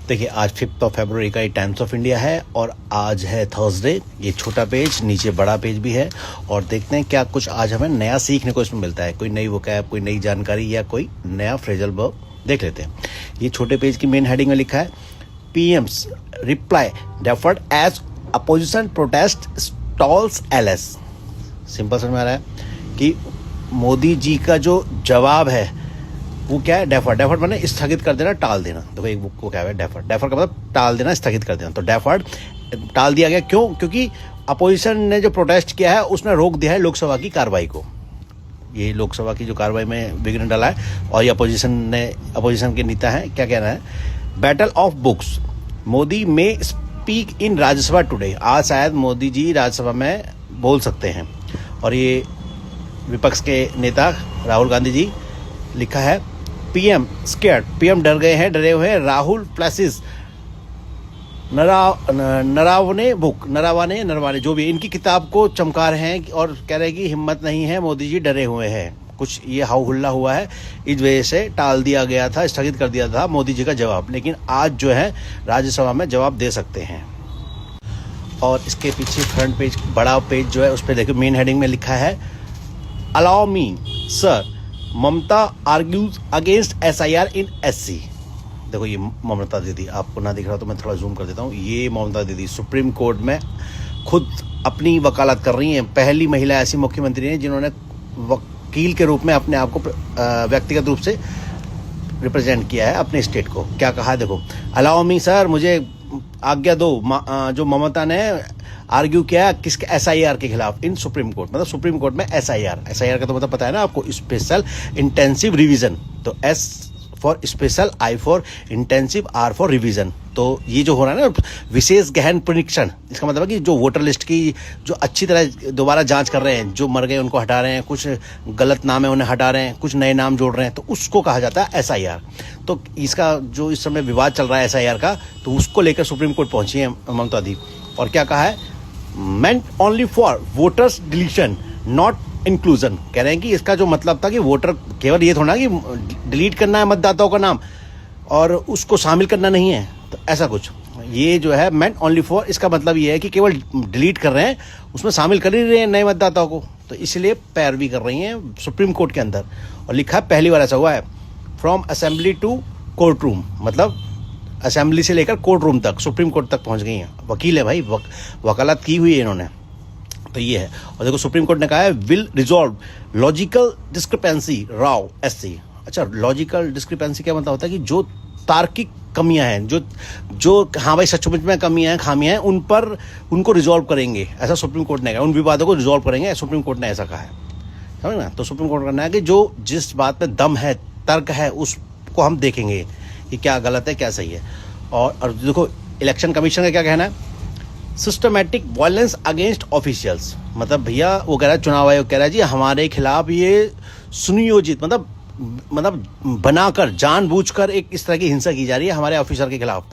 देखिए आज 5 फरवरी का ये टाइम्स ऑफ इंडिया है और आज है थर्सडे। ये छोटा पेज, नीचे बड़ा पेज भी है और देखते हैं क्या कुछ आज हमें नया सीखने को इसमें मिलता है। कोई नई वोकैब, कोई नई जानकारी या कोई नया फ्रेजल वर्ब देख लेते हैं। ये छोटे पेज की मेन हेडिंग में लिखा है PM's reply deferred as opposition protest stalls LS. Simple समझ में आ रहा है कि मोदी जी का जो जवाब है वो क्या है, डेफर्ड। डेफर्ड माने स्थगित कर देना, टाल देना। देखो एक बुक को क्या है डेफर्ड। डेफर्ड का मतलब टाल देना, स्थगित कर देना। तो डेफर्ड टाल दिया गया क्यों? क्योंकि अपोजिशन ने जो प्रोटेस्ट किया है उसने रोक दिया है लोकसभा की कार्रवाई को। ये लोकसभा की जो कार्रवाई में विघ्न डाला है और ये अपोजिशन के नेता हैं, क्या कहना है, बैटल ऑफ बुक्स मोदी में स्पीक इन राज्यसभा टुडे। आज शायद मोदी जी राज्यसभा में बोल सकते हैं। और ये विपक्ष के नेता राहुल गांधी जी लिखा है पीएम स्केर्ड, पीएम डर गए हैं, डरे हुए हैं। राहुल प्लेसिस नरवाने जो भी इनकी किताब को चमका रहे हैं और कह रहे हैं कि हिम्मत नहीं है, मोदी जी डरे हुए हैं। कुछ ये हाउ हुल्ला हुआ है, इस वजह से टाल दिया गया था, स्थगित कर दिया था मोदी जी का जवाब। लेकिन आज जो है राज्यसभा में जवाब दे सकते हैं। और इसके पीछे फ्रंट पेज, बड़ा पेज जो है उस पर देखो मेन हेडिंग में लिखा है अलाउ मी सर, ममता आर्ग्यूज अगेंस्ट एसआईआर इन एससी। देखो ये ममता दीदी, आपको ना दिख रहा तो मैं थोड़ा जूम कर देता हूँ। ये ममता दीदी सुप्रीम कोर्ट में खुद अपनी वकालत कर रही हैं। पहली महिला ऐसी मुख्यमंत्री हैं जिन्होंने वकील के रूप में अपने आप को व्यक्तिगत रूप से रिप्रेजेंट किया है अपने स्टेट को। क्या कहा है देखो, अलाउ मी सर, मुझे आज्ञा दो। जो ममता ने आर्ग्यू किया किसके, एसआईआर के खिलाफ इन सुप्रीम कोर्ट। मतलब सुप्रीम कोर्ट में एसआईआर का तो मतलब पता है ना आपको, स्पेशल इंटेंसिव रिवीजन। तो S for special, I for intensive, R for revision. तो ये जो हो रहा है ना विशेष गहन परीक्षण, इसका मतलब है कि जो वोटर लिस्ट की जो अच्छी तरह दोबारा जांच कर रहे हैं, जो मर गए उनको हटा रहे हैं, कुछ गलत नाम है उन्हें हटा रहे हैं, कुछ नए नाम जोड़ रहे हैं, तो उसको कहा जाता है एसआईआर। तो इसका जो इस समय विवाद चल रहा है एसआईआर का, तो उसको लेकर सुप्रीम कोर्ट पहुंची है ममता दी। और क्या कहा है, मेंट only for voters deletion not inclusion. कह रहे हैं कि इसका जो मतलब था कि वोटर केवल ये थोड़ा कि डिलीट करना है मतदाताओं का नाम और उसको शामिल करना नहीं है, तो ऐसा कुछ। ये जो है मेंट ओनली फॉर, इसका मतलब ये है कि केवल डिलीट कर रहे हैं, उसमें शामिल कर ही रहे हैं नए मतदाताओं को। तो इसलिए पैरवी कर रही हैं सुप्रीम कोर्ट के अंदर। और लिखा है पहली बार ऐसा हुआ है, from assembly to court room, मतलब असेंबली से लेकर कोर्ट रूम तक, सुप्रीम कोर्ट तक पहुंच गई हैं। वकील है भाई, वकालत की हुई है इन्होंने। तो ये है। और देखो सुप्रीम कोर्ट ने कहा है will resolve logical discrepancy Rao SC. अच्छा, लॉजिकल डिस्क्रिपेंसी क्या मतलब होता है कि जो तार्किक कमियां हैं, जो हाँ भाई सचमुच में कमियां हैं, खामियां हैं, उन पर उनको रिजॉल्व करेंगे, ऐसा सुप्रीम कोर्ट ने कहा। उन विवादों को रिजॉल्व करेंगे, सुप्रीम कोर्ट ने ऐसा कहा है, समझ ना। तो सुप्रीम कोर्ट का कहना है कि जो जिस बात में दम है, तर्क है, उसको हम देखेंगे कि क्या गलत है क्या सही है। और देखो इलेक्शन कमीशन का क्या कहना है, सिस्टमैटिक वायलेंस अगेंस्ट ऑफिशियल्स। मतलब भैया वो कह रहा है, चुनाव आयोग कह रहा है जी हमारे खिलाफ ये सुनियोजित, मतलब बनाकर जानबूझकर एक इस तरह की हिंसा की जा रही है हमारे ऑफिसर के खिलाफ।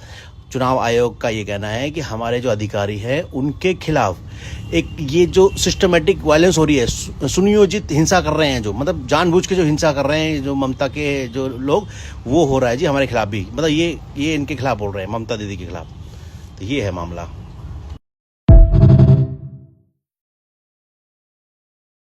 चुनाव आयोग का ये कहना है कि हमारे जो अधिकारी हैं उनके खिलाफ एक ये जो सिस्टमैटिक वायलेंस हो रही है, सुनियोजित हिंसा कर रहे हैं, जो मतलब जानबूझ के जो हिंसा कर रहे हैं जो ममता के जो लोग, वो हो रहा है जी हमारे खिलाफ भी। मतलब ये इनके खिलाफ बोल रहे हैं, ममता दीदी के खिलाफ। तो ये है मामला।